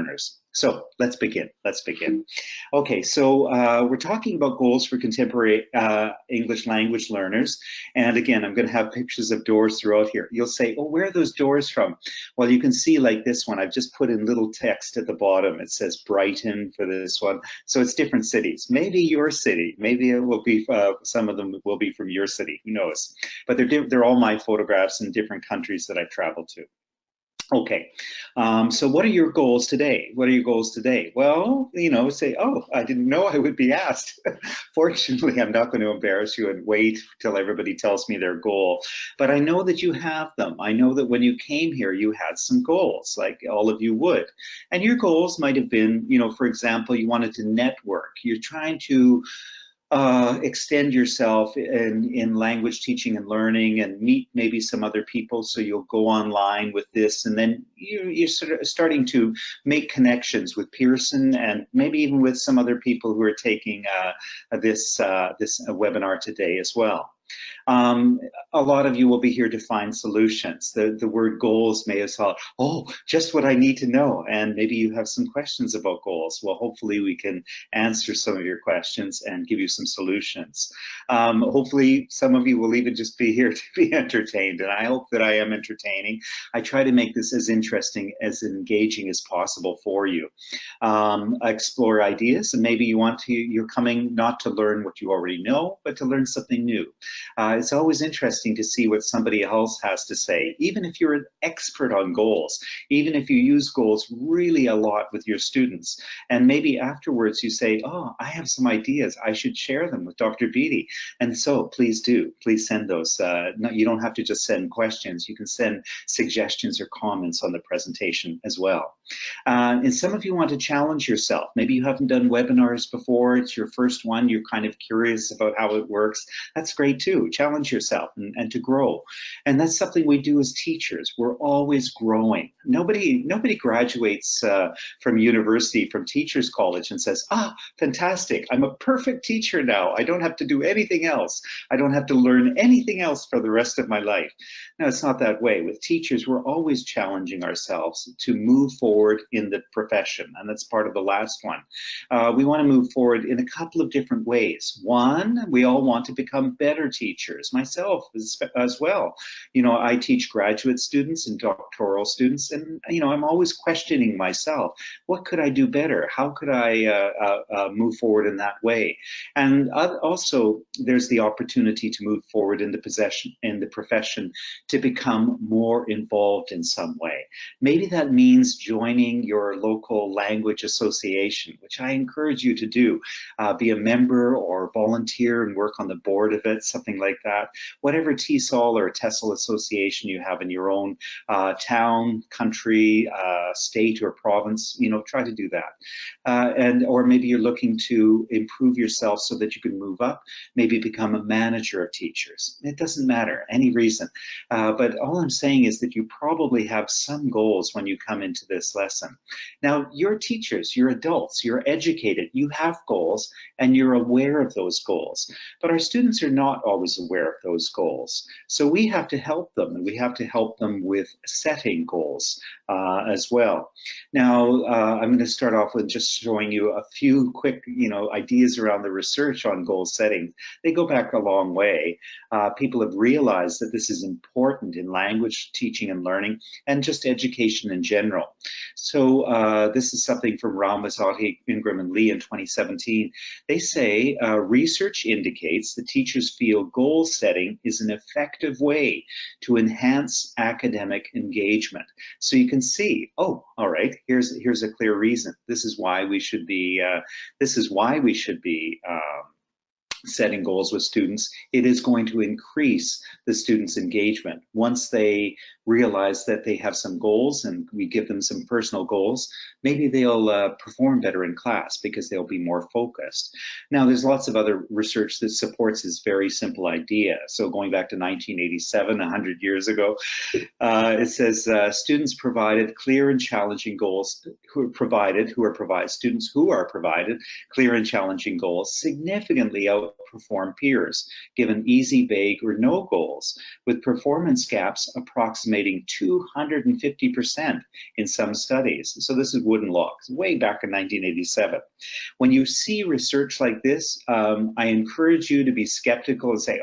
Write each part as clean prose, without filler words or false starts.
learners. So let's begin. Okay, so we're talking about goals for contemporary English language learners. And again, I'm going to have pictures of doors throughout here. You'll say, oh, where are those doors from? Well, you can see like this one. I've just put in little text at the bottom. It says Brighton for this one. So it's different cities. Maybe your city. Maybe it will be, some of them will be from your city. Who knows? But they're all my photographs in different countries that I've traveled to. Okay, so what are your goals today? Well, say, oh, I didn't know I would be asked. Fortunately, I'm not going to embarrass you and wait till everybody tells me their goal. But I know that you have them. I know that when you came here, you had some goals, like all of you would. And your goals might have been, for example, you wanted to network. You're trying to extend yourself in language teaching and learning and meet maybe some other people, so you'll go online with this, and then you're sort of starting to make connections with Pearson and maybe even with some other people who are taking this webinar today as well. A lot of you will be here to find solutions. The word goals may have thought, oh, just what I need to know. And maybe you have some questions about goals. Well, hopefully we can answer some of your questions and give you some solutions. Hopefully some of you will even just be here to be entertained. And I hope that I am entertaining. I try to make this as interesting, as engaging as possible for you. Explore ideas, and maybe you're coming not to learn what you already know, but to learn something new. It's always interesting to see what somebody else has to say, even if you're an expert on goals, even if you use goals really a lot with your students. And maybe afterwards you say, oh, I have some ideas. I should share them with Dr. Beatty. And so please do. Please send those. No, you don't have to just send questions. You can send suggestions or comments on the presentation as well. And some of you want to challenge yourself. Maybe you haven't done webinars before. It's your first one. You're kind of curious about how it works. That's great too. Challenge yourself and to grow. And that's something we do as teachers. We're always growing. Nobody graduates from university, from teachers college, and says, ah, fantastic, I'm a perfect teacher now. I don't have to do anything else. I don't have to learn anything else for the rest of my life. No, it's not that way. With teachers, we're always challenging ourselves to move forward in the profession. And that's part of the last one. We want to move forward in a couple of different ways. One, we all want to become better teachers, myself as well. I teach graduate students and doctoral students, and I'm always questioning myself. What could I do better? How could I move forward in that way? And also, there's the opportunity to move forward in the profession to become more involved in some way. Maybe that means joining your local language association, which I encourage you to do. Be a member or volunteer and work on the board of it, something like that. Whatever TESOL or TESOL association you have in your own town, country, state, or province, try to do that. Or maybe you're looking to improve yourself so that you can move up, maybe become a manager of teachers. It doesn't matter, any reason. But all I'm saying is that you probably have some goals when you come into this lesson. Now, you're teachers, you're adults, you're educated, you have goals, and you're aware of those goals. But our students are not always aware of those goals. So we have to help them, and we have to help them with setting goals as well. Now, I'm going to start off with just showing you a few quick, ideas around the research on goal setting. They go back a long way. People have realized that this is important in language teaching and learning, and just education in general. So this is something from Ramazzotti, Ingram, and Lee in 2017. They say research indicates that teachers feel goal setting is an effective way to enhance academic engagement. So you can see, oh, all right, here's a clear reason. This is why we should be setting goals with students. It is going to increase the students' engagement. Once they realize that they have some goals and we give them some personal goals, maybe they'll perform better in class because they'll be more focused. Now, there's lots of other research that supports this very simple idea. So going back to 1987, 100 years ago, it says students provided clear and challenging goals students who are provided clear and challenging goals significantly outperform outperform peers, given easy, vague, or no goals, with performance gaps approximating 250% in some studies. So this is Wooden Logs, way back in 1987. When you see research like this, I encourage you to be skeptical and say,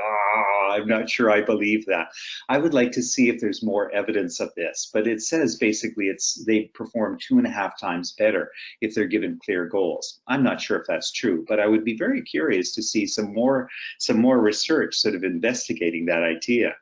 I'm not sure I believe that. I would like to see if there's more evidence of this, but it says basically they perform 2.5 times better if they're given clear goals. I'm not sure if that's true, but I would be very curious to see some more research sort of investigating that idea.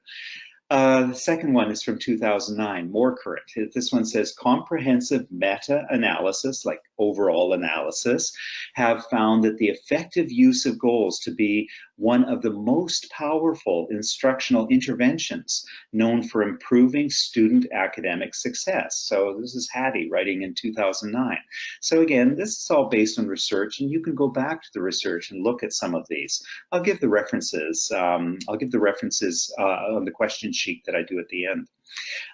The second one is from 2009, more current. This one says comprehensive meta-analysis, like overall analysis, have found that the effective use of goals to be one of the most powerful instructional interventions known for improving student academic success. So this is Hattie writing in 2009. So again, this is all based on research, and you can go back to the research and look at some of these. I'll give the references. On the question sheet that I do at the end.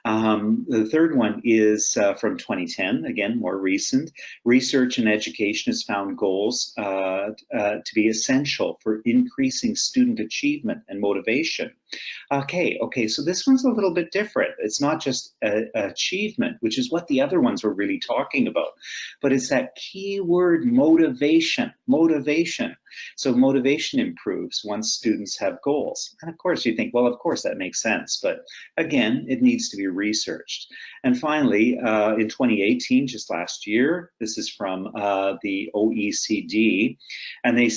The third one is from 2010, again, more recent. Research in education has found goals to be essential for increasing student achievement and motivation. Okay, so this one's a little bit different. It's not just achievement, which is what the other ones were really talking about, but it's that key word motivation. So motivation improves once students have goals. And of course you think, well, of course that makes sense, but again, it needs to be researched. And finally, in 2018, just last year, this is from the OECD, and they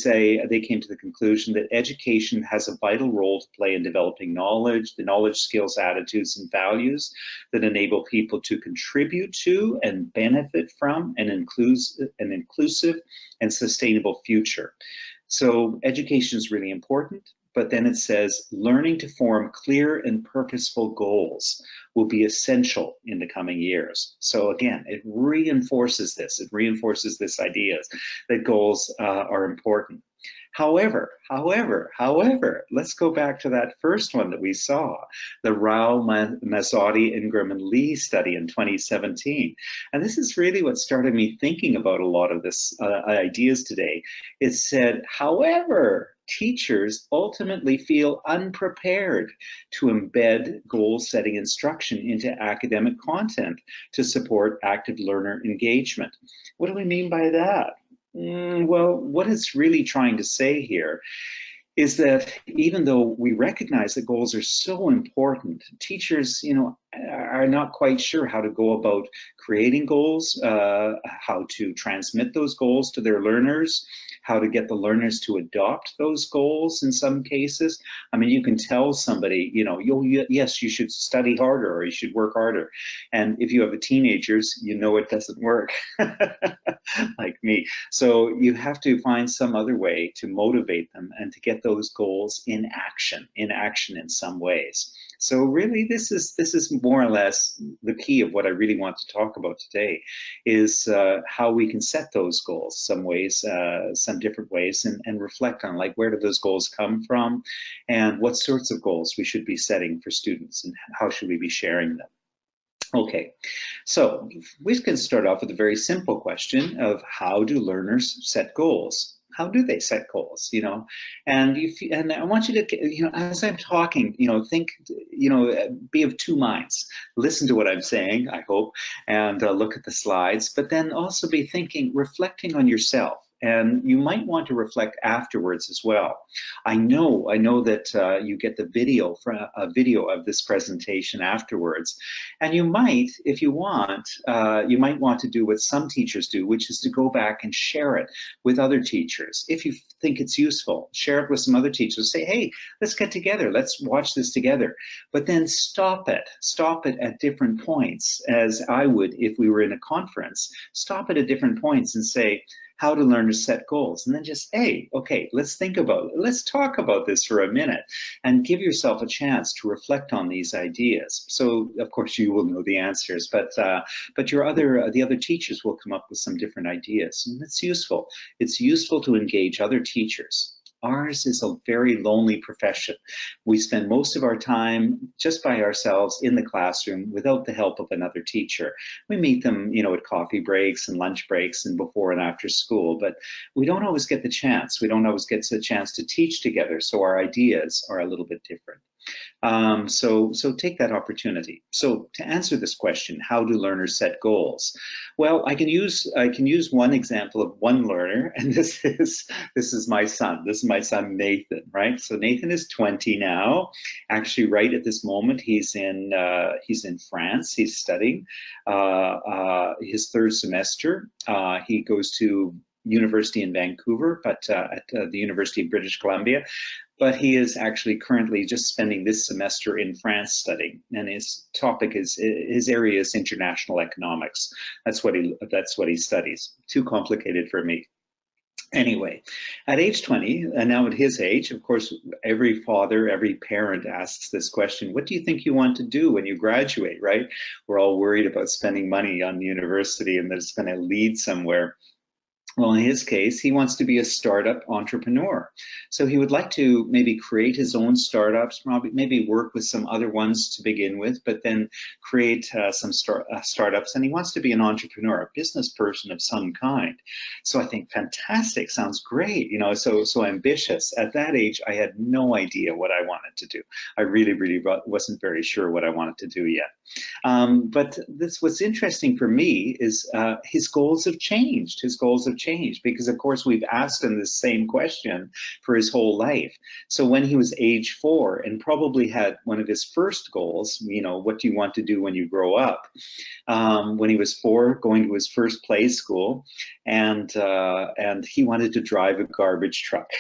came to the conclusion that education has a vital role to play in developing knowledge, the knowledge, skills, attitudes, and values that enable people to contribute to and benefit from an inclusive and sustainable future. So education is really important, but then it says learning to form clear and purposeful goals will be essential in the coming years. So again, it reinforces this idea that goals are important. However, let's go back to that first one that we saw, the Rao, Mazzotti, Ingram, and Lee study in 2017. And this is really what started me thinking about a lot of this ideas today. It said, however, teachers ultimately feel unprepared to embed goal-setting instruction into academic content to support active learner engagement. What do we mean by that? Well, what it's really trying to say here is that even though we recognize that goals are so important, teachers, are not quite sure how to go about creating goals, how to transmit those goals to their learners, how to get the learners to adopt those goals in some cases. I mean, you can tell somebody, yes, you should study harder or you should work harder. And if you have teenagers, it doesn't work, like me. So you have to find some other way to motivate them and to get those goals in action in some ways. So really, this is more or less the key of what I really want to talk about today, is how we can set those goals some different ways, and reflect on, like, where do those goals come from, and what sorts of goals we should be setting for students, and how should we be sharing them. Okay, so we can start off with a very simple question of how do learners set goals? How do they set goals, And I want you to, as I'm talking, think, be of two minds. Listen to what I'm saying, I hope, and look at the slides, but then also be thinking, reflecting on yourself. And you might want to reflect afterwards as well. I know that you get the video of this presentation afterwards, and you might, if you want, to do what some teachers do, which is to go back and share it with other teachers. If you think it's useful, share it with some other teachers. Say, hey, let's get together, let's watch this together. But then stop it at different points, as I would if we were in a conference. Stop it at different points and say, how do learners set goals? And then just, hey, okay, let's think about it. Let's talk about this for a minute and give yourself a chance to reflect on these ideas. So, of course, you will know the answers, but the other teachers will come up with some different ideas. And it's useful. It's useful to engage other teachers. Ours is a very lonely profession. We spend most of our time just by ourselves in the classroom without the help of another teacher. We meet them, at coffee breaks and lunch breaks and before and after school, but we don't always get the chance. We don't always get the chance to teach together, so our ideas are a little bit different. So take that opportunity. So to answer this question, how do learners set goals? Well, I can use one example of one learner, and this is my son. This is my son Nathan, right? So Nathan is 20 now. Actually, right at this moment, he's in France. He's studying his third semester. He goes to university in Vancouver, but at the University of British Columbia. But he is actually currently just spending this semester in France studying, and his topic is, his area is international economics. That's what he studies. Too complicated for me. Anyway, at age 20, and now at his age, of course, every father, every parent asks this question: what do you think you want to do when you graduate, right? We're all worried about spending money on university and that it's going to lead somewhere. Well, in his case, he wants to be a startup entrepreneur. So he would like to maybe create his own startups, maybe work with some other ones to begin with, but then create some startups. And he wants to be an entrepreneur, a business person of some kind. So I think fantastic, sounds great, so ambitious. At that age, I had no idea what I wanted to do. I really wasn't very sure what I wanted to do yet. But what's interesting for me is his goals have changed. His goals have changed because, of course, we've asked him the same question for his whole life. So when he was age 4 and probably had one of his first goals, what do you want to do when you grow up? When he was 4, going to his first play school, and he wanted to drive a garbage truck.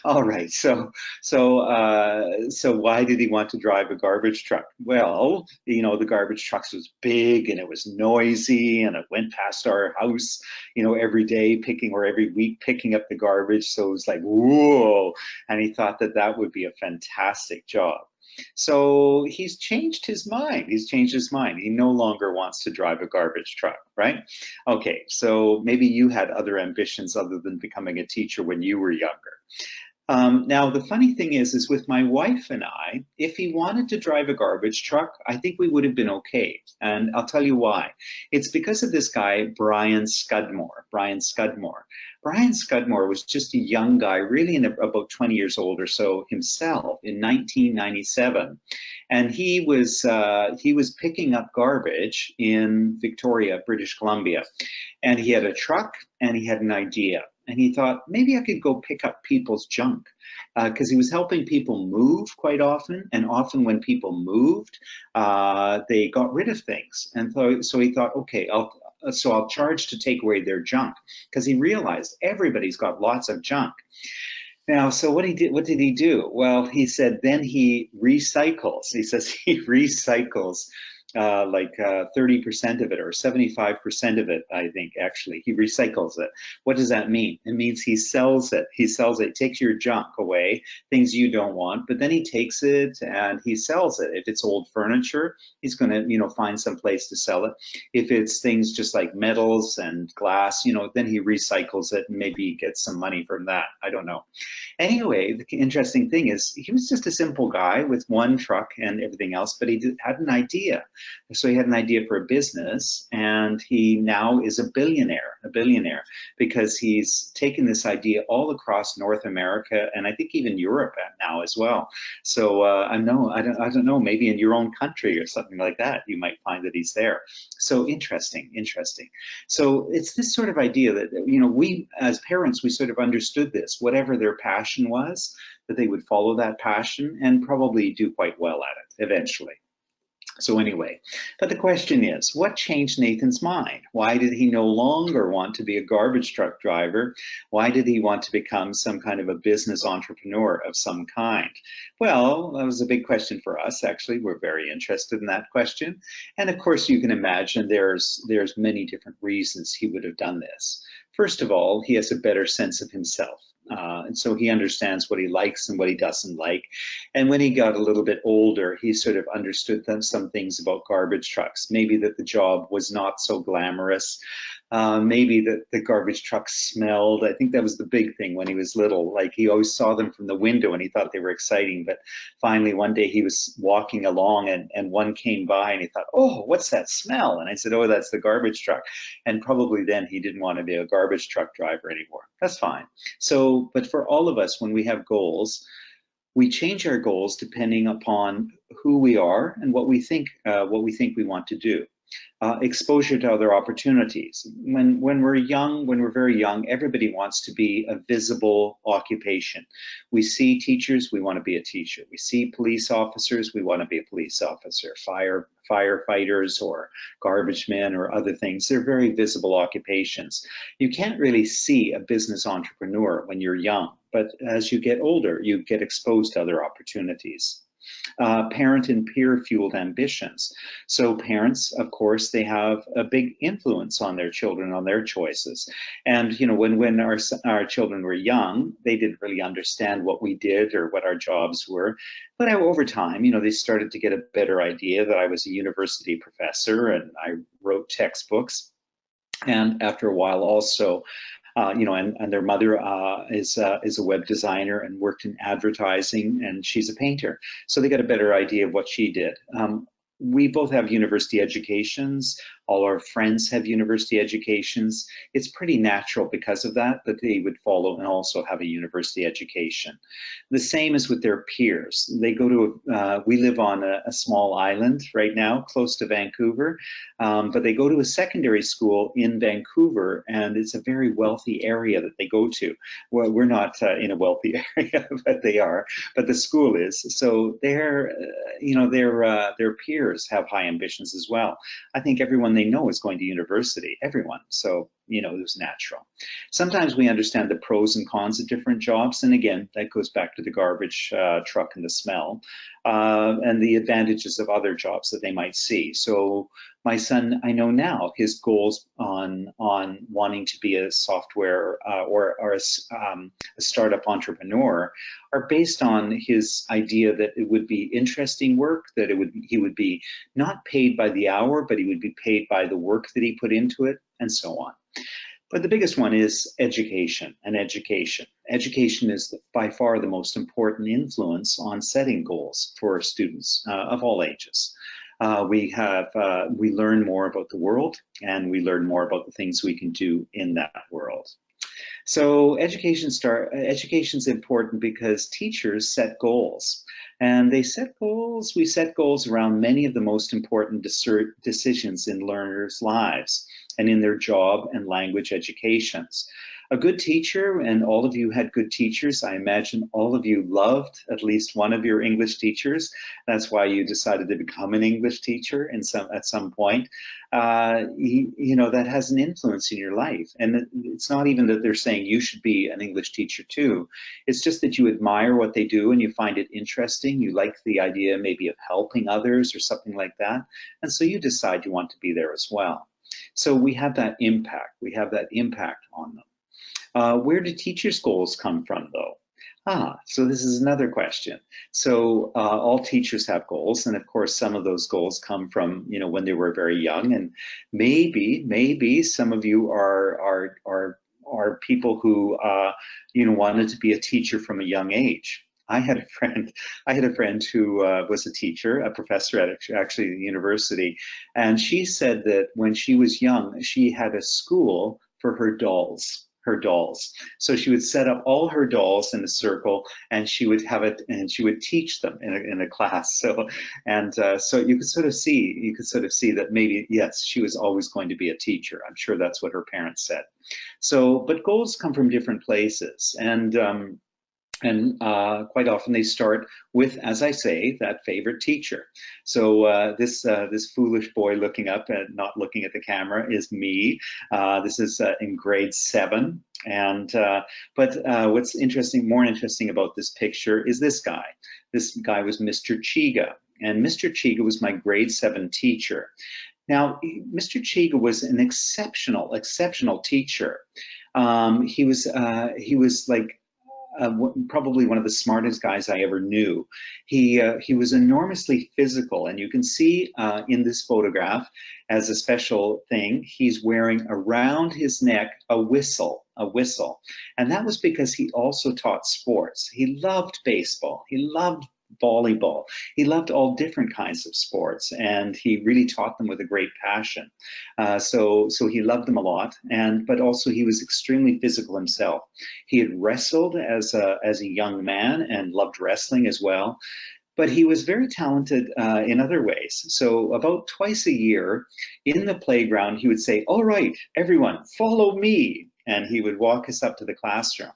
All right, so why did he want to drive a garbage truck? Well, the garbage truck was big and it was noisy and it went past our house, every day every week picking up the garbage. So it was like, whoa, and he thought that would be a fantastic job. So he's changed his mind. He no longer wants to drive a garbage truck, right? Okay, so maybe you had other ambitions other than becoming a teacher when you were younger. Now, the funny thing is with my wife and I, if he wanted to drive a garbage truck, I think we would have been okay. And I'll tell you why. It's because of this guy, Brian Scudmore. Brian Scudmore was just a young guy, really about 20 years old or so himself, in 1997. And he was picking up garbage in Victoria, British Columbia. And he had a truck and he had an idea. And he thought, maybe I could go pick up people's junk, because he was helping people move quite often. And often when people moved, they got rid of things. And so he thought, okay, I'll charge to take away their junk, because he realized everybody's got lots of junk. Now, so what did he do? Well, he said then he recycles. He says he recycles like 30% of it or 75% of it, I think, actually. He recycles it. What does that mean? It means he sells it. He takes your junk away, things you don't want, but then he takes it and he sells it. If it's old furniture, he's going to, find some place to sell it. If it's things just like metals and glass, then he recycles it and maybe gets some money from that. I don't know. Anyway, the interesting thing is he was just a simple guy with one truck and everything else, but he had an idea. So he had an idea for a business, and he now is a billionaire because he's taken this idea all across North America and I think even Europe now as well. So I don't know, maybe in your own country or something like that, you might find that he's there. So interesting. So it's this sort of idea that, we as parents, we sort of understood this, whatever their passion was, that they would follow that passion and probably do quite well at it eventually. So anyway, but the question is, what changed Nathan's mind? Why did he no longer want to be a garbage truck driver? Why did he want to become some kind of a business entrepreneur of some kind? Well, that was a big question for us, actually. We're very interested in that question. And of course, you can imagine there's many different reasons he would have done this. First of all, he has a better sense of himself. And so he understands what he likes and what he doesn't like. And when he got a little bit older, he sort of understood some things about garbage trucks. Maybe that the job was not so glamorous. Maybe that the garbage trucks smelled. I think that was the big thing when he was little. Like, he always saw them from the window and he thought they were exciting. But finally, one day he was walking along and one came by and he thought, oh, what's that smell? And I said, oh, that's the garbage truck. And probably then he didn't want to be a garbage truck driver anymore. That's fine. So, but for all of us, when we have goals, we change our goals depending upon who we are and what we think we want to do. Exposure to other opportunities. When we're young, when we're very young, everybody wants to be a visible occupation. We see teachers, we want to be a teacher. We see police officers, we want to be a police officer. Firefighters or garbage men or other things, they're very visible occupations. You can't really see a business entrepreneur when you're young, but as you get older, you get exposed to other opportunities. Parent and peer-fueled ambitions. So parents, of course, they have a big influence on their children, on their choices. And you know, when our children were young, they didn't really understand what we did or what our jobs were. But over time, you know, they started to get a better idea that I was a university professor and I wrote textbooks. And after a while, also, you know, and their mother is a web designer and worked in advertising, and she's a painter. So they got a better idea of what she did. We both have university educations. All our friends have university educations. It's pretty natural because of that they would follow and also have a university education. The same is with their peers. They go to, we live on a small island right now, close to Vancouver, but they go to a secondary school in Vancouver, and it's a very wealthy area that they go to. Well, we're not in a wealthy area, but they are, but the school is. So you know, their peers have high ambitions as well. I think everyone they know is going to university, everyone. So, you know, it was natural. Sometimes we understand the pros and cons of different jobs. And again, that goes back to the garbage truck and the smell and the advantages of other jobs that they might see. So my son, I know now his goals on wanting to be a software or a startup entrepreneur are based on his idea that it would be interesting work, that he would be not paid by the hour, but he would be paid by the work that he put into it, and so on. But the biggest one is education and education. Education is by far the most important influence on setting goals for students of all ages. We learn more about the world, and we learn more about the things we can do in that world. So education's important because teachers set goals, and we set goals around many of the most important decisions in learners' lives and in their job and language educations. A good teacher, and all of you had good teachers. I imagine all of you loved at least one of your English teachers. That's why you decided to become an English teacher at some point. You know, that has an influence in your life. And it's not even that they're saying you should be an English teacher too. It's just that you admire what they do and you find it interesting. You like the idea maybe of helping others or something like that. And so you decide you want to be there as well. So we have that impact. We have that impact on them. Where do teachers' goals come from, though? So this is another question. So all teachers have goals, and of course some of those goals come from, you know, when they were very young, and maybe some of you are people who you know, wanted to be a teacher from a young age. I had a friend who was a teacher, a professor at actually the university, and she said that when she was young, she had a school for her dolls. So she would set up all her dolls in a circle, and she would have it, and she would teach them in a class. So you could sort of see that maybe, yes, she was always going to be a teacher. I'm sure that's what her parents said. So, but goals come from different places, and quite often they start with, as I say, that favorite teacher. So this foolish boy looking up and not looking at the camera is me. This is in grade 7. And but what's more interesting about this picture is this guy. This guy was Mr. Chiga, and Mr. Chiga was my grade 7 teacher. Now, Mr. Chiga was an exceptional teacher. He was like probably one of the smartest guys I ever knew. He was enormously physical, and you can see in this photograph, as a special thing, he's wearing around his neck a whistle, and that was because he also taught sports. He loved baseball. He loved volleyball. He loved all different kinds of sports, and he really taught them with a great passion. So he loved them a lot, but also he was extremely physical himself. He had wrestled as a young man and loved wrestling as well. But he was very talented in other ways. So about twice a year in the playground, he would say, "All right, everyone, follow me." And he would walk us up to the classroom.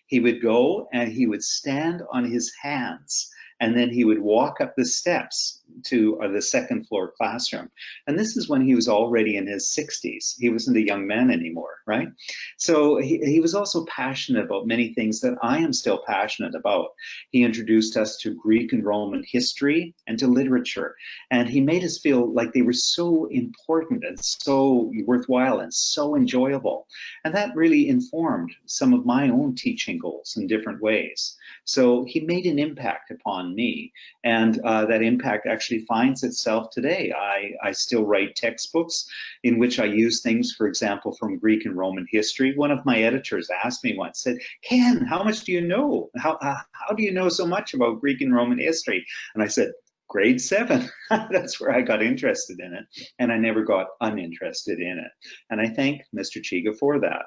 He would go and he would stand on his hands, and then he would walk up the steps to the second floor classroom. And this is when he was already in his 60s. He wasn't a young man anymore, right? So he was also passionate about many things that I am still passionate about. He introduced us to Greek and Roman history and to literature. And he made us feel like they were so important and so worthwhile and so enjoyable. And that really informed some of my own teaching goals in different ways. So he made an impact upon me, and that impact actually finds itself today. I still write textbooks in which I use things, for example, from Greek and Roman history. One of my editors asked me once, said, "Ken, how much do you know? How do you know so much about Greek and Roman history?" And I said, "Grade 7. That's where I got interested in it, and I never got uninterested in it. And I thank Mr. Chiga for that.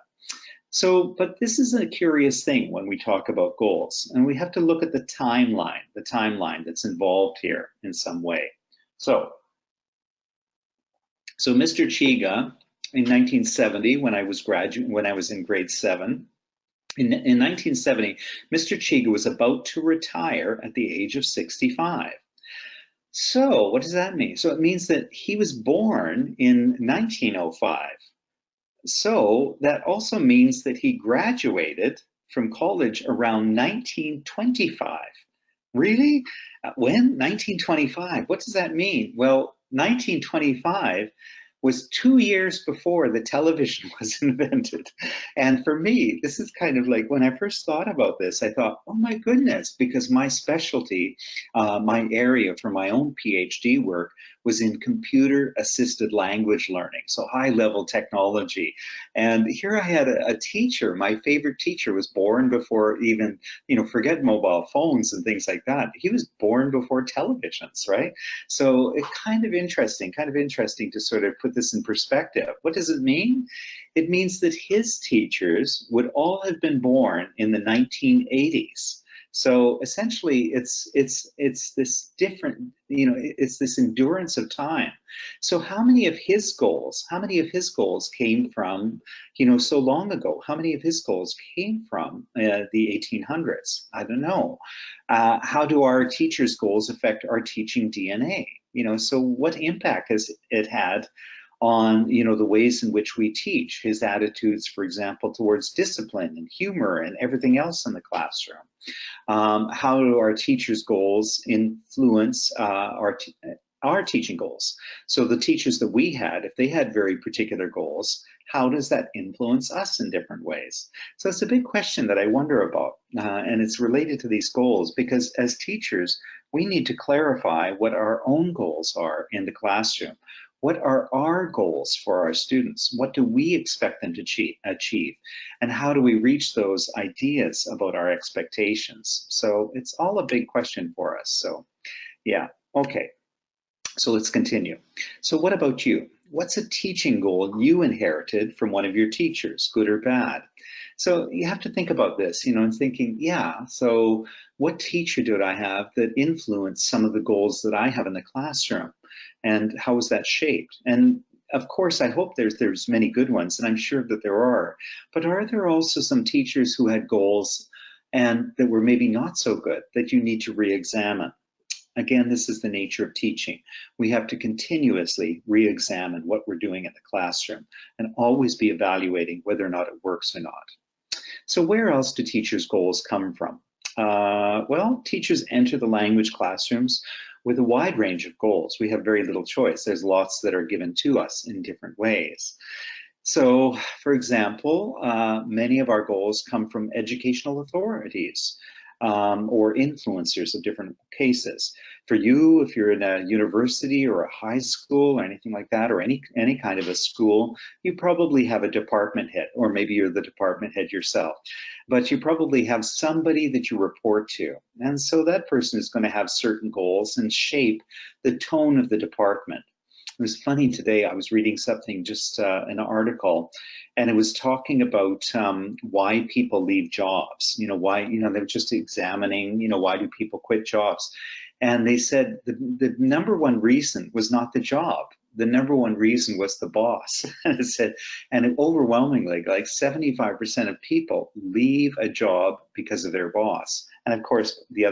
So, but this is a curious thing when we talk about goals, and we have to look at the timeline that's involved here in some way. So Mr. Chiga, in 1970, when I was in grade 7, in 1970, Mr. Chiga was about to retire at the age of 65. So what does that mean? So it means that he was born in 1905. So that also means that he graduated from college around 1925. Really? When? 1925. What does that mean? Well, 1925 was 2 years before the television was invented. And for me, this is kind of like when I first thought about this, I thought, oh my goodness, because my specialty, my area for my own PhD work was in computer-assisted language learning, so high-level technology. And here I had a teacher, my favorite teacher was born before even, forget mobile phones and things like that. He was born before televisions, right? So it's kind of interesting to sort of put this in perspective. What does it mean? It means that his teachers would all have been born in the 1980s. So essentially, it's this different, it's this endurance of time. So how many of his goals came from, so long ago? How many of his goals came from the 1800s? I don't know. How do our teachers' goals affect our teaching DNA? So what impact has it had on the ways in which we teach, his attitudes, for example, towards discipline and humor and everything else in the classroom? How do our teachers' goals influence our teaching goals? So the teachers that we had, if they had very particular goals, how does that influence us in different ways? So it's a big question that I wonder about, and it's related to these goals, because as teachers, we need to clarify what our own goals are in the classroom. What are our goals for our students? What do we expect them to achieve? And how do we reach those ideas about our expectations? So it's all a big question for us. So yeah, okay. So let's continue. So what about you? What's a teaching goal you inherited from one of your teachers, good or bad? So you have to think about this, and thinking, yeah, so what teacher did I have that influenced some of the goals that I have in the classroom? And how was that shaped? And of course, I hope there's many good ones, and I'm sure that there are. But are there also some teachers who had goals and that were maybe not so good that you need to re-examine? Again, this is the nature of teaching. We have to continuously re-examine what we're doing in the classroom and always be evaluating whether or not it works or not. So where else do teachers' goals come from? Well, teachers enter the language classrooms with a wide range of goals. We have very little choice. There's lots that are given to us in different ways. So, for example, many of our goals come from educational authorities or influencers of different cases. For you, if you're in a university or a high school or anything like that, or any kind of a school, you probably have a department head, or maybe you're the department head yourself. But you probably have somebody that you report to. And so that person is going to have certain goals and shape the tone of the department. It was funny today, I was reading something, just an article, and it was talking about why people leave jobs. Why, they were just examining, why do people quit jobs? And they said the number one reason was not the job. The number one reason was the boss. And it said, and overwhelmingly, like 75% of people leave a job because of their boss. And of course, the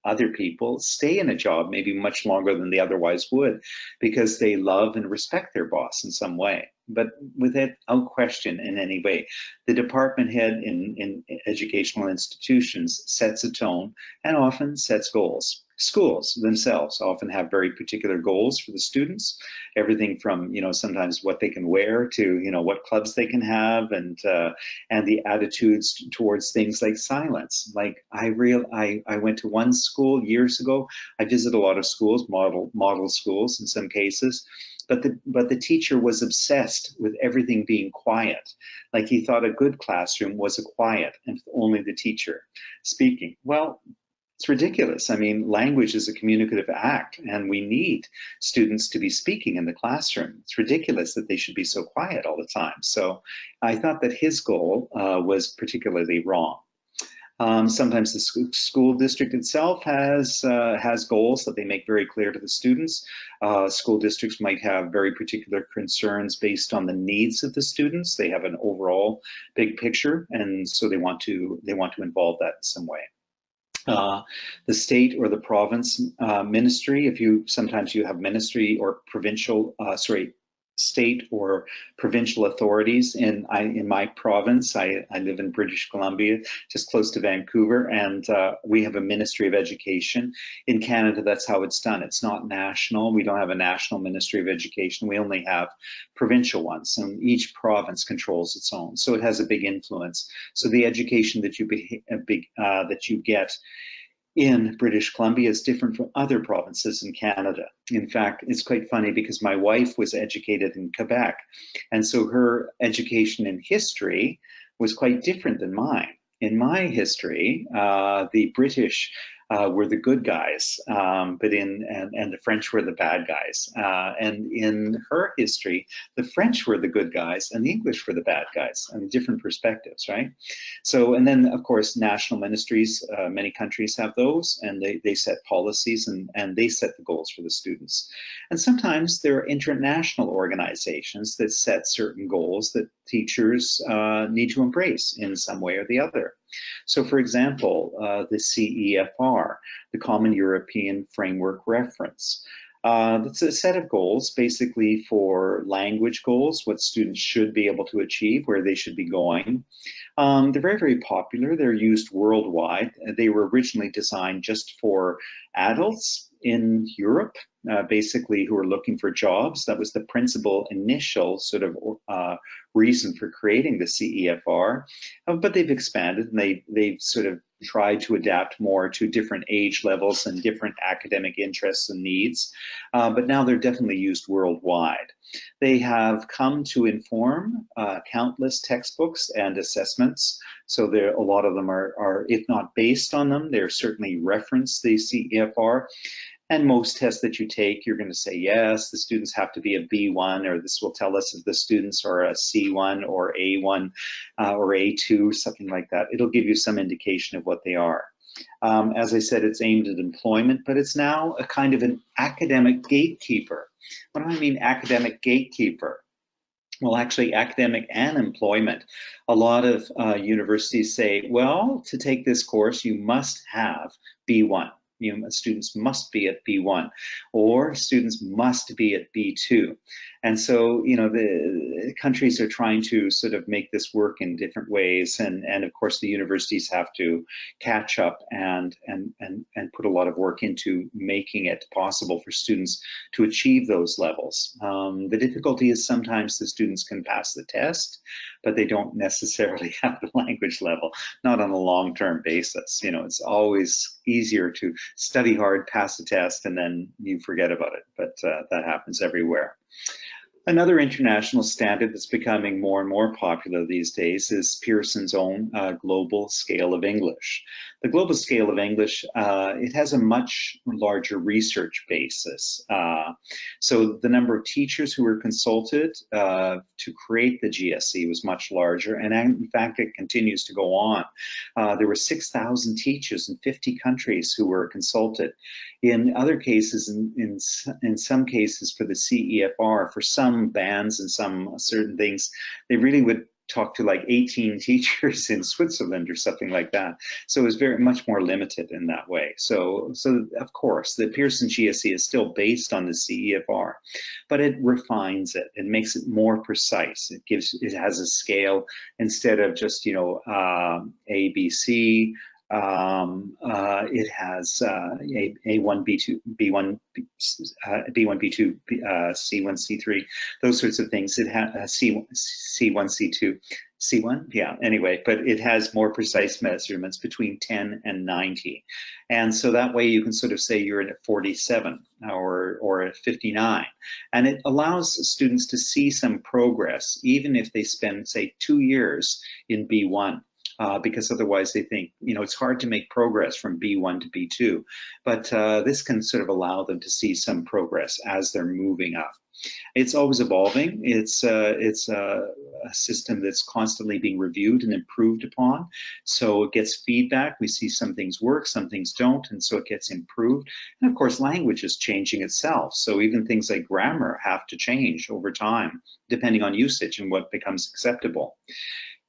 other people stay in a job maybe much longer than they otherwise would because they love and respect their boss in some way. But without question in any way, the department head in educational institutions sets a tone and often sets goals. Schools themselves often have very particular goals for the students, everything from sometimes what they can wear to what clubs they can have, and the attitudes towards things like silence. Like I went to one school years ago. I visit a lot of schools, model schools in some cases, but the teacher was obsessed with everything being quiet. Like he thought a good classroom was a quiet and only the teacher speaking. Well, it's ridiculous. I mean, language is a communicative act, and we need students to be speaking in the classroom. It's ridiculous that they should be so quiet all the time. So I thought that his goal was particularly wrong. Sometimes the school district itself has goals that they make very clear to the students. School districts might have very particular concerns based on the needs of the students. They have an overall big picture, and so they want to involve that in some way. The state or the province ministry, sometimes you have ministry or provincial, state or provincial authorities. In my province, I live in British Columbia, just close to Vancouver, and we have a Ministry of Education. In Canada, that's how it's done. It's not national. We don't have a national Ministry of Education. We only have provincial ones, and each province controls its own. So it has a big influence. So the education that you get in British Columbia is different from other provinces in Canada. In fact, it's quite funny because my wife was educated in Quebec, and so her education in history was quite different than mine. In my history, the British were the good guys, and the French were the bad guys. And in her history, the French were the good guys and the English were the bad guys. I mean, different perspectives, right? So, and then of course, national ministries, many countries have those, and they set policies and they set the goals for the students. And sometimes there are international organizations that set certain goals that teachers need to embrace in some way or the other. So for example, the CEFR, the Common European Framework Reference. It's a set of goals basically for language goals, what students should be able to achieve, where they should be going. They're very, very popular. They're used worldwide. They were originally designed just for adults in Europe, basically who are looking for jobs. That was the principal initial sort of reason for creating the CEFR, but they've expanded and they've sort of tried to adapt more to different age levels and different academic interests and needs, but now they're definitely used worldwide. They have come to inform countless textbooks and assessments, so a lot of them are, if not based on them, they're certainly reference the CEFR. And most tests that you take, you're going to say, yes, the students have to be a B1, or this will tell us if the students are a C1 or A1 or A2, something like that. It'll give you some indication of what they are. As I said, it's aimed at employment, but it's now a kind of an academic gatekeeper. What do I mean academic gatekeeper? Well, actually, academic and employment. A lot of universities say, well, to take this course, you must have B1. Students must be at B1, or students must be at B2. And so, the countries are trying to sort of make this work in different ways, and of course the universities have to catch up and put a lot of work into making it possible for students to achieve those levels. The difficulty is sometimes the students can pass the test, but they don't necessarily have the language level, not on a long-term basis. It's always easier to study hard, pass the test, and then you forget about it, but that happens everywhere. Another international standard that's becoming more and more popular these days is Pearson's own global scale of English. The global scale of English, it has a much larger research basis. So the number of teachers who were consulted to create the GSE was much larger, and in fact it continues to go on. There were 6,000 teachers in 50 countries who were consulted. In other cases, in some cases for the CEFR, for some bands and some certain things, they really would talk to like 18 teachers in Switzerland or something like that. So it was very much more limited in that way. So of course, the Pearson GSE is still based on the CEFR, but it refines it and makes it more precise. It has a scale instead of just, A, B, C. It has A1, B2, B1, B1, B2, C1, C3, those sorts of things. It has C1, C2, C1, yeah, anyway, but it has more precise measurements between 10 and 90. And so that way you can sort of say you're at 47 or at 59. And it allows students to see some progress, even if they spend, say, 2 years in B1. Because otherwise they think, it's hard to make progress from B1 to B2. But this can sort of allow them to see some progress as they're moving up. It's always evolving. It's a system that's constantly being reviewed and improved upon. So it gets feedback. We see some things work, some things don't, and so it gets improved. And of course, language is changing itself. So even things like grammar have to change over time, depending on usage and what becomes acceptable.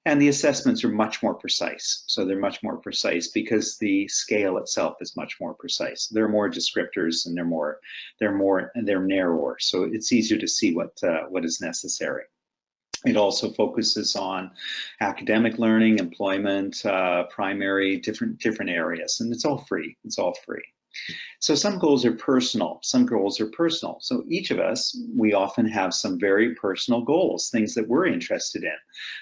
And the assessments are much more precise. So they're much more precise because the scale itself is much more precise. There are more descriptors and they're narrower. So it's easier to see what is necessary. It also focuses on academic learning, employment, primary, different areas, and it's all free. It's all free. So some goals are personal, some goals are personal. So each of us, we often have some very personal goals, things that we're interested in.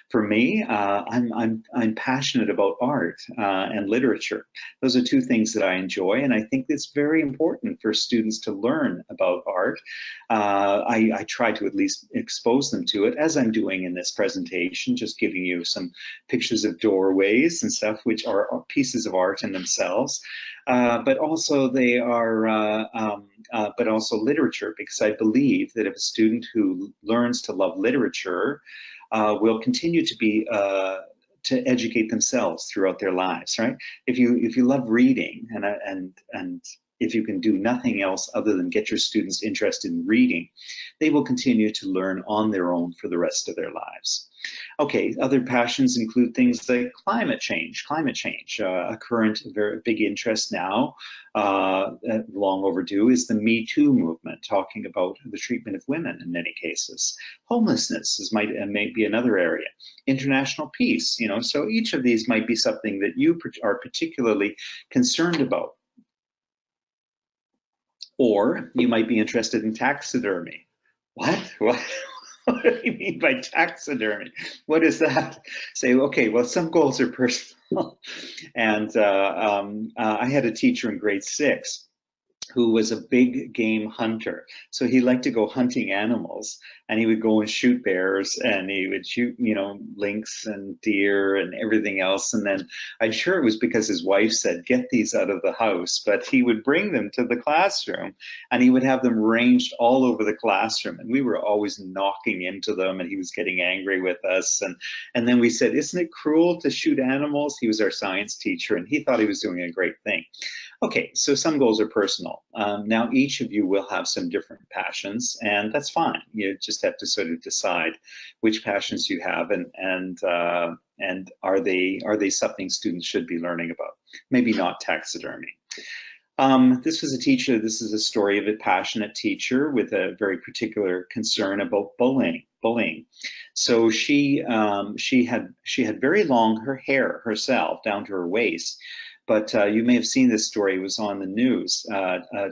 For me, I'm passionate about art and literature. Those are two things that I enjoy, and I think it's very important for students to learn about art. I try to at least expose them to it, as I'm doing in this presentation, just giving you some pictures of doorways and stuff, which are pieces of art in themselves. But also they are, but also literature, because I believe that if a student who learns to love literature will continue to be to educate themselves throughout their lives, right? If you love reading and if you can do nothing else other than get your students interested in reading, they will continue to learn on their own for the rest of their lives. Okay, other passions include things like climate change. A current very big interest now, long overdue, is the Me Too movement, talking about the treatment of women in many cases. Homelessness may be another area. International peace, so each of these might be something that you are particularly concerned about. Or you might be interested in taxidermy. What? What do you mean by taxidermy? What is that? Say, okay, well, some goals are personal. And I had a teacher in grade 6 who was a big game hunter. So he liked to go hunting animals, and he would go and shoot bears, and he would shoot, lynx and deer and everything else. And then I'm sure it was because his wife said, get these out of the house, but he would bring them to the classroom, and he would have them ranged all over the classroom. And we were always knocking into them, and he was getting angry with us. And then we said, isn't it cruel to shoot animals? He was our science teacher, and he thought he was doing a great thing. Okay, so some goals are personal. Now each of you will have some different passions, and that's fine. You just have to sort of decide which passions you have, and are they something students should be learning about? Maybe not taxidermy. This was a teacher. This is a story of a passionate teacher with a very particular concern about bullying. So she had very long her hair herself down to her waist. But you may have seen this story. It was on the news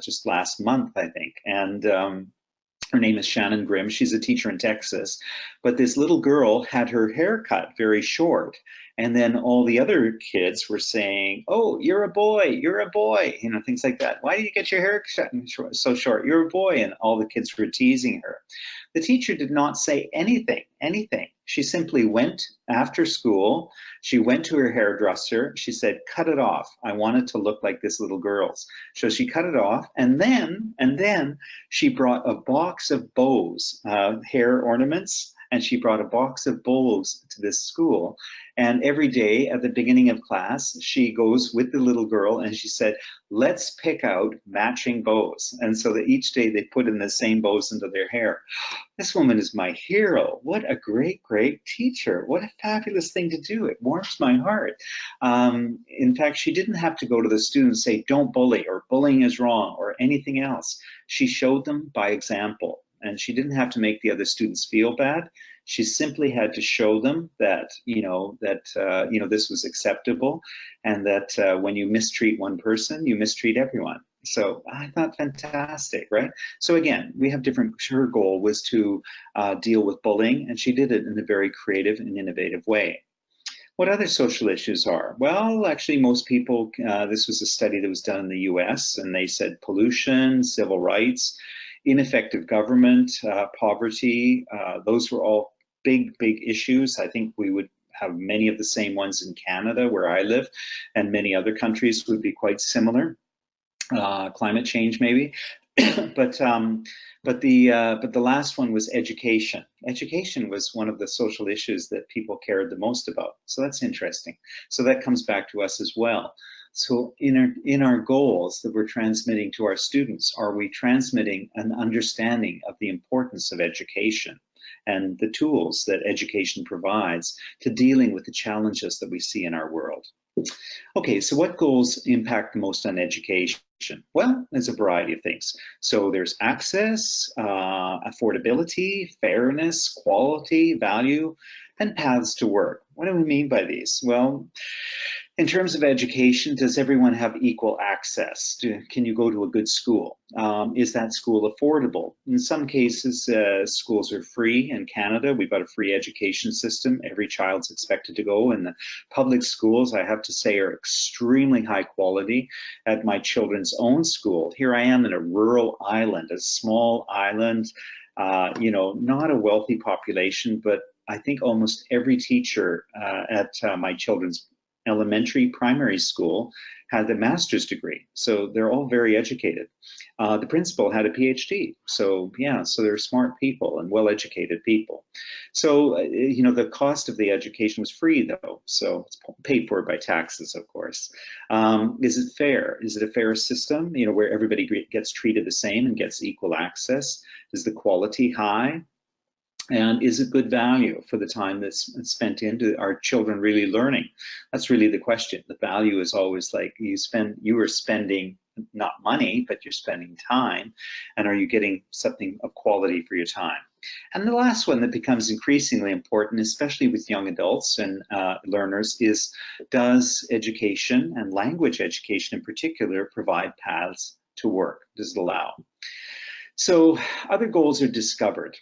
just last month, I think. And her name is Shannon Grimm. She's a teacher in Texas. But this little girl had her hair cut very short. And then all the other kids were saying, "Oh, you're a boy, you're a boy," you know, things like that. "Why do you get your hair cut so short? You're a boy." And all the kids were teasing her. The teacher did not say anything. She simply went after school. She went to her hairdresser. She said, "Cut it off. I want it to look like this little girl's." So she cut it off, and then she brought a box of bows, hair ornaments, and she brought a box of bows to this school. And every day at the beginning of class, she goes with the little girl and she said, "Let's pick out matching bows." And so that each day they put in the same bows into their hair. This woman is my hero. What a great, great teacher. What a fabulous thing to do. It warms my heart. In fact, she didn't have to go to the students and say, "Don't bully," or "Bullying is wrong," or anything else. She showed them by example. And she didn't have to make the other students feel bad. She simply had to show them that, this was acceptable, and that when you mistreat one person, you mistreat everyone. So I thought fantastic, right? So again, we have different, her goal was to deal with bullying, and she did it in a very creative and innovative way. What other social issues are? Well, actually, most people, this was a study that was done in the US, and they said pollution, civil rights, ineffective government, poverty, those were all big issues. I think we would have many of the same ones in Canada, where I live, and many other countries would be quite similar. Climate change, maybe. But the last one was education. Education was one of the social issues that people cared the most about. So that's interesting. So that comes back to us as well. So in our goals that we're transmitting to our students, are we transmitting an understanding of the importance of education and the tools that education provides to dealing with the challenges that we see in our world? Okay, so what goals impact the most on education? Well, there's a variety of things. So there's access, affordability, fairness, quality, value, and paths to work. What do we mean by these? Well, in terms of education, does everyone have equal access? Can you go to a good school? Is that school affordable? In some cases, schools are free. In Canada, we've got a free education system. Every child's expected to go. And the public schools, I have to say, are extremely high quality. At my children's own school, here I am in a rural island, a small island, not a wealthy population, but I think almost every teacher at my children's elementary primary school had a master's degree. So they're all very educated. The principal had a PhD. So yeah, so they're smart people and well-educated people. So, the cost of the education was free though. So it's paid for by taxes, of course. Is it fair? Is it a fair system, where everybody gets treated the same and gets equal access? Is the quality high? And is it good value for the time that's spent into our children really learning? That's really the question. The value is always like you are spending not money, but you're spending time. And are you getting something of quality for your time? And the last one that becomes increasingly important, especially with young adults and learners, is does education, and language education in particular, provide paths to work? Does it allow? So other goals are discovered.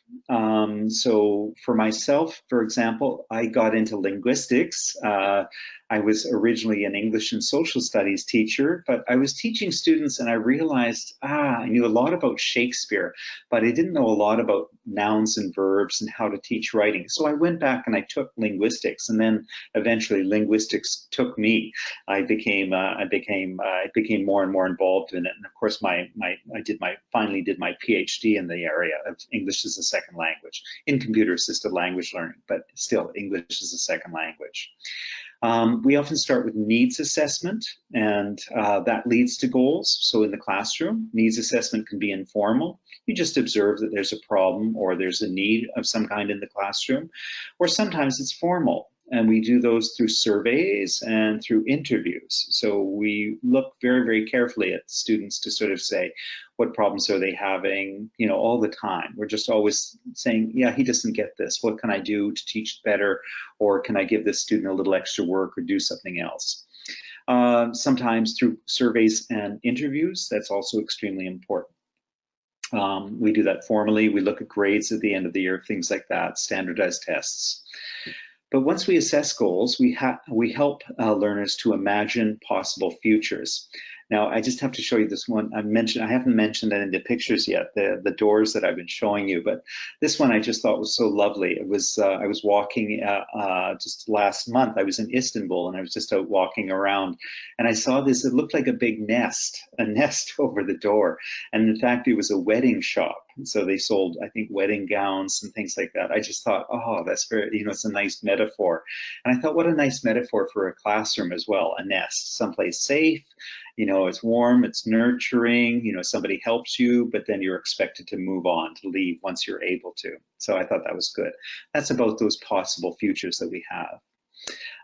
So for myself, for example, I got into linguistics. I was originally an English and social studies teacher, but I was teaching students and I realized, I knew a lot about Shakespeare, but I didn't know a lot about nouns and verbs and how to teach writing. So I went back and I took linguistics, and then eventually linguistics took me. I became more and more involved in it. And of course, I finally did my PhD in the area of English as a second language in computer-assisted language learning, but still English as a second language. We often start with needs assessment, and that leads to goals. So in the classroom, needs assessment can be informal. You just observe that there's a problem or there's a need of some kind in the classroom, or sometimes it's formal. and we do those through surveys and through interviews. So we look very, very carefully at students to sort of say, what problems are they having, you know, all the time. We're just always saying, yeah, he doesn't get this. What can I do to teach better? Or can I give this student a little extra work or do something else? Sometimes through surveys and interviews, that's also extremely important. We do that formally. We look at grades at the end of the year, things like that, standardized tests. But once we assess goals, we help learners to imagine possible futures. Now, I just have to show you this one. I haven't mentioned any of the pictures yet, the doors that I've been showing you, but this one I just thought was so lovely. It was, I was walking just last month. I was in Istanbul and I was just out walking around and I saw this, it looked like a big nest, a nest over the door. And in fact, it was a wedding shop. So they sold, I think, wedding gowns and things like that. I just thought, oh, that's very, you know, it's a nice metaphor. And I thought, what a nice metaphor for a classroom as well, a nest, someplace safe, you know, it's warm, it's nurturing, you know, somebody helps you, but then you're expected to move on, to leave once you're able to. So I thought that was good. That's about those possible futures that we have.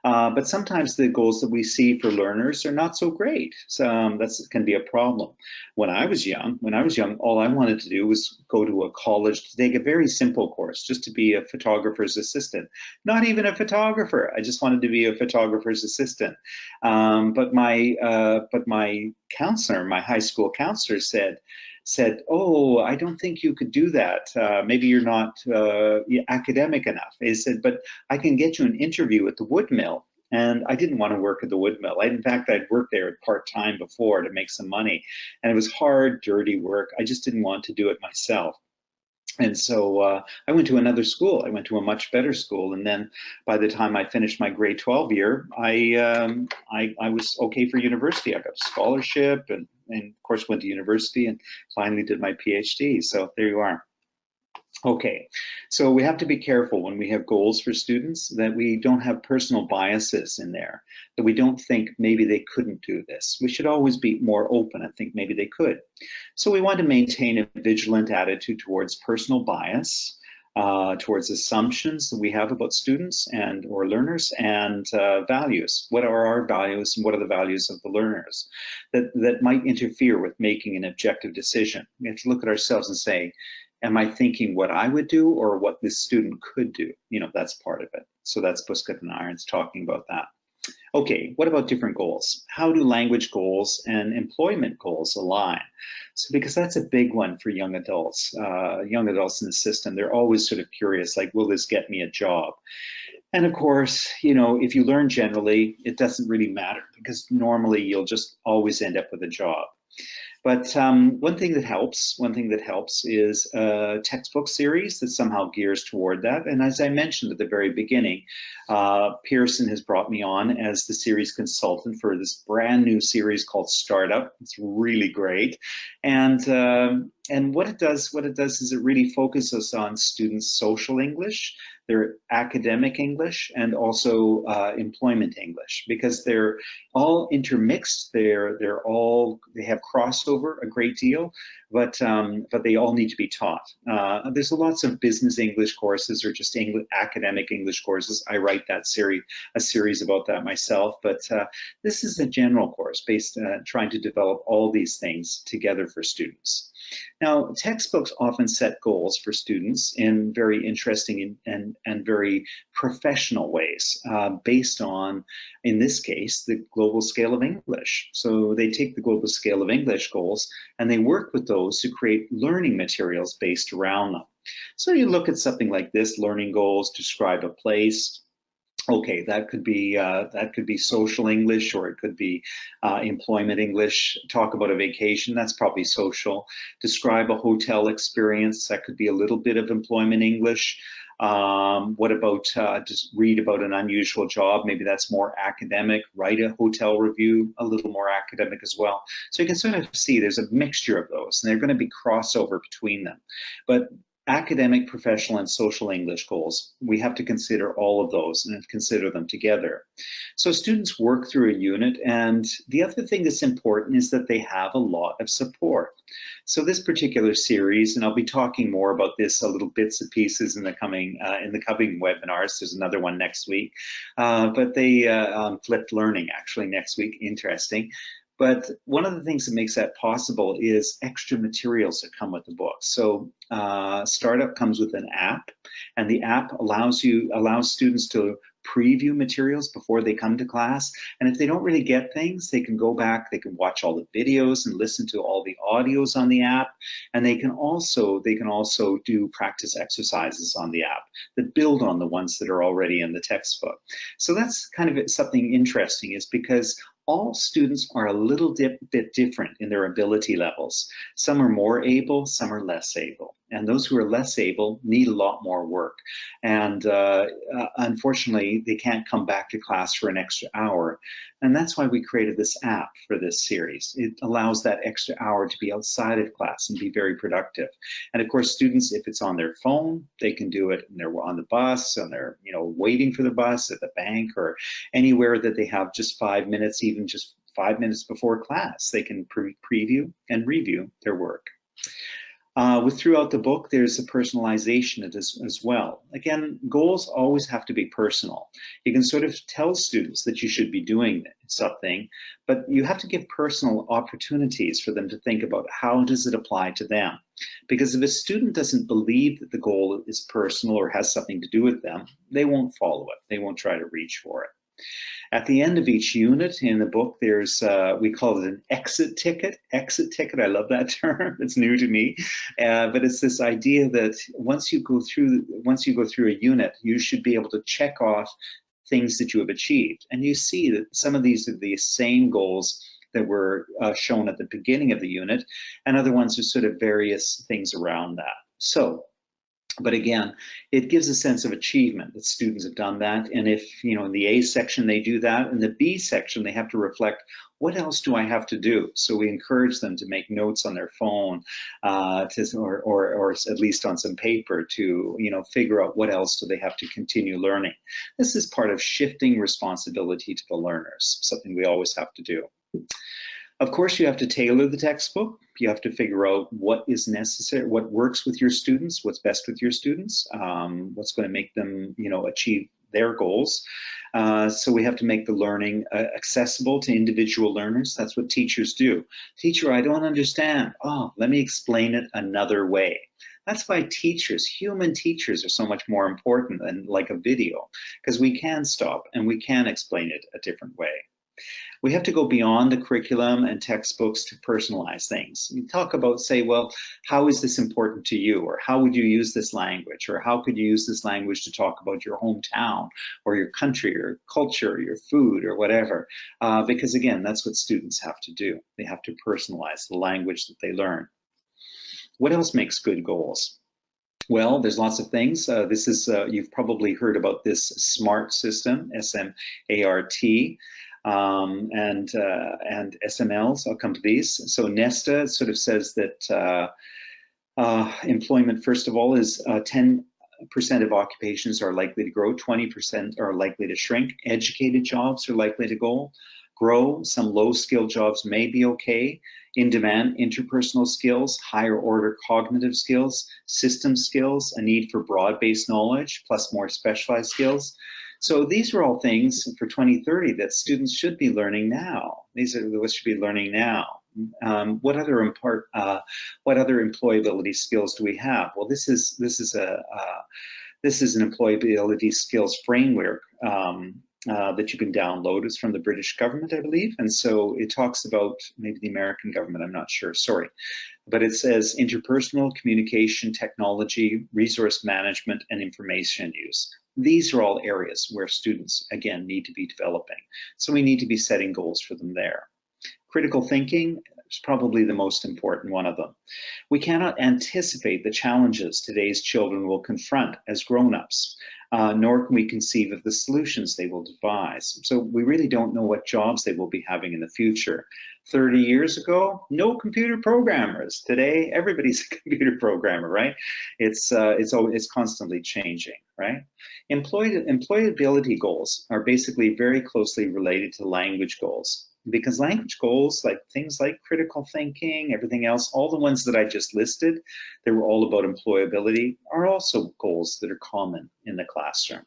But sometimes the goals that we see for learners are not so great. So that can be a problem. When I was young, all I wanted to do was go to a college to take a very simple course, just to be a photographer's assistant. Not even a photographer. I just wanted to be a photographer's assistant. But my counselor, my high school counselor said, oh, I don't think you could do that. Maybe you're not academic enough. He said, but I can get you an interview at the wood mill. And I didn't want to work at the wood mill. In fact, I'd worked there part-time before to make some money. And it was hard, dirty work. I just didn't want to do it myself. And so I went to another school. I went to a much better school. And then by the time I finished my grade 12 year, I was okay for university. I got a scholarship and of course went to university and finally did my PhD. So there you are. Okay, so we have to be careful when we have goals for students that we don't have personal biases in there, that we don't think maybe they couldn't do this. We should always be more open and think maybe they could. So we want to maintain a vigilant attitude towards personal bias, towards assumptions that we have about students and or learners, and values. What are our values and what are the values of the learners that might interfere with making an objective decision? We have to look at ourselves and say, am I thinking what I would do or what this student could do? You know, that's part of it. So that's Buscott and Irons talking about that. Okay, what about different goals? How do language goals and employment goals align? So because that's a big one for young adults in the system. They're always sort of curious, like, will this get me a job? And of course, you know, if you learn generally, it doesn't really matter because normally you'll just always end up with a job. But one thing that helps is a textbook series that somehow gears toward that. And as I mentioned at the very beginning, Pearson has brought me on as the series consultant for this brand new series called Startup. It's really great. And what it does is it really focuses on students' social English, their academic English, and also employment English, because they're all intermixed. They have crossover a great deal, but they all need to be taught. There's lots of business English courses or just academic English courses. I write a series about that myself, but this is a general course based trying to develop all these things together for students. Now, textbooks often set goals for students in very interesting and very professional ways based on, in this case, the global scale of English. So they take the global scale of English goals and they work with those to create learning materials based around them. So you look at something like this, learning goals, describe a place. Okay, that could be social English, or it could be employment English. Talk about a vacation, that's probably social. Describe a hotel experience, that could be a little bit of employment English. What about just read about an unusual job? Maybe that's more academic. Write a hotel review, a little more academic as well. So you can sort of see there's a mixture of those, and they're going to be crossover between them. But academic, professional, and social English goals. We have to consider all of those and consider them together. So students work through a unit, and the other thing that's important is that they have a lot of support. So this particular series, and I'll be talking more about this, a little bits and pieces in the coming webinars. There's another one next week, but they flipped learning actually next week. Interesting. But one of the things that makes that possible is extra materials that come with the book. So Startup comes with an app, and the app allows students to preview materials before they come to class. And if they don't really get things, they can go back, they can watch all the videos and listen to all the audios on the app. And they can also do practice exercises on the app that build on the ones that are already in the textbook. So that's kind of something interesting, is because all students are a little bit different in their ability levels. Some are more able, some are less able. And those who are less able need a lot more work. And unfortunately, they can't come back to class for an extra hour. And that's why we created this app for this series. It allows that extra hour to be outside of class and be very productive. And of course, students, if it's on their phone, they can do it and they're on the bus and they're waiting for the bus at the bank or anywhere that they have just 5 minutes, even just 5 minutes before class. They can preview and review their work. Throughout the book, there's a personalization as well. Again, goals always have to be personal. You can sort of tell students that you should be doing something, but you have to give personal opportunities for them to think about how does it apply to them. Because if a student doesn't believe that the goal is personal or has something to do with them, they won't follow it. They won't try to reach for it. At the end of each unit in the book, there's, we call it an exit ticket. Exit ticket, I love that term. It's new to me. But it's this idea that once you go through a unit, you should be able to check off things that you have achieved. And you see that some of these are the same goals that were shown at the beginning of the unit, and other ones are sort of various things around that. But again, it gives a sense of achievement that students have done that. And if, in the A section they do that, in the B section they have to reflect, what else do I have to do? So we encourage them to make notes on their phone, or at least on some paper to, figure out what else do they have to continue learning. This is part of shifting responsibility to the learners, something we always have to do. Of course, you have to tailor the textbook. You have to figure out what is necessary, what works with your students, what's best with your students, what's going to make them, achieve their goals. So we have to make the learning accessible to individual learners. That's what teachers do. Teacher, I don't understand. Oh, let me explain it another way. That's why teachers, human teachers, are so much more important than like a video, because we can stop and we can explain it a different way. We have to go beyond the curriculum and textbooks to personalize things. You talk about, say, well, how is this important to you? Or how would you use this language? Or how could you use this language to talk about your hometown or your country or culture or your food or whatever? Because again, that's what students have to do. They have to personalize the language that they learn. What else makes good goals? Well, there's lots of things. This is, you've probably heard about this SMART system, S-M-A-R-T. And SMLs, I'll come to these. So Nesta sort of says that employment, first of all, is 10% of occupations are likely to grow, 20% are likely to shrink. Educated jobs are likely to grow. Some low-skilled jobs may be okay. In demand, interpersonal skills, higher order cognitive skills, system skills, a need for broad-based knowledge, plus more specialized skills. So these are all things for 2030 that students should be learning now. These are what should be learning now. What other employability skills do we have? Well, this is an employability skills framework that you can download. It's from the British government, I believe, and so it talks about maybe the American government. I'm not sure. Sorry, but it says interpersonal communication, technology, resource management, and information use. These are all areas where students, again, need to be developing. So we need to be setting goals for them there. Critical thinking is probably the most important one of them. We cannot anticipate the challenges today's children will confront as grown-ups, nor can we conceive of the solutions they will devise. So we really don't know what jobs they will be having in the future. 30 years ago, no computer programmers. Today, everybody's a computer programmer, right? It's constantly changing, right? Employability goals are basically very closely related to language goals, because language goals, like things like critical thinking, everything else, all the ones that I just listed, they were all about employability, are also goals that are common in the classroom.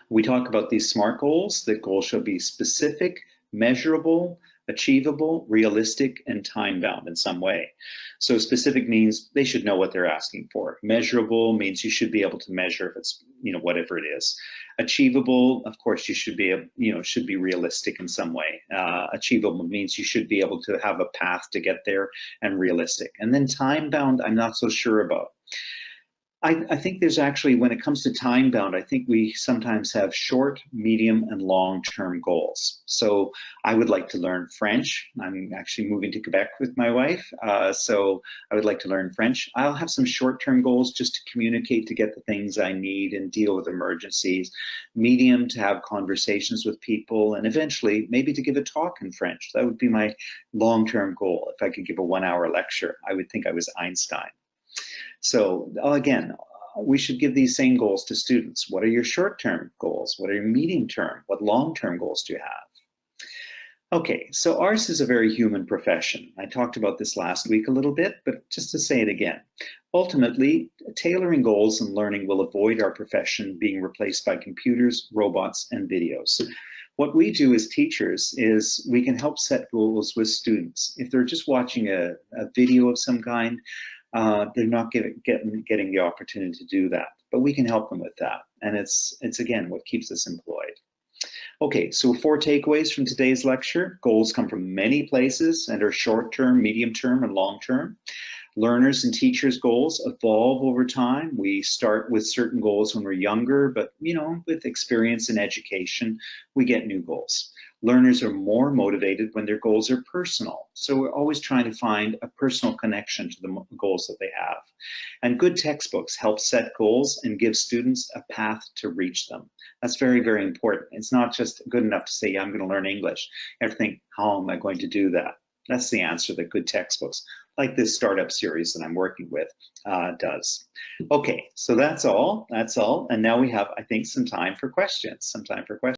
We talk about these SMART goals. The goals should be specific, measurable, achievable, realistic, and time-bound in some way. So specific means they should know what they're asking for. Measurable means you should be able to measure if it's, whatever it is. Achievable, of course, you should be, should be realistic in some way. Achievable means you should be able to have a path to get there, and realistic. And then time-bound, I'm not so sure about. I think there's actually, when it comes to time bound, I think we sometimes have short, medium, and long-term goals. So I would like to learn French. I'm actually moving to Quebec with my wife, so I would like to learn French. I'll have some short-term goals just to communicate, to get the things I need and deal with emergencies. Medium, to have conversations with people, and eventually maybe to give a talk in French. That would be my long-term goal. If I could give a 1-hour lecture, I would think I was Einstein. So again, we should give these same goals to students. What are your short-term goals? What are your medium-term? What long-term goals do you have? Okay, so ours is a very human profession. I talked about this last week a little bit, but just to say it again. Ultimately, tailoring goals and learning will avoid our profession being replaced by computers, robots, and videos. What we do as teachers is we can help set goals with students. If they're just watching a video of some kind, they're not getting the opportunity to do that, but we can help them with that. And it's again, what keeps us employed. Okay, so 4 takeaways from today's lecture. Goals come from many places and are short-term, medium-term, and long-term. Learners and teachers' goals evolve over time. We start with certain goals when we're younger, but with experience in education, we get new goals. Learners are more motivated when their goals are personal. So we're always trying to find a personal connection to the goals that they have. And good textbooks help set goals and give students a path to reach them. That's very, very important. It's not just good enough to say, I'm going to learn English. You have to think, how am I going to do that? That's the answer that good textbooks, like this startup series that I'm working with, does. Okay, so that's all. And now we have, I think, some time for questions.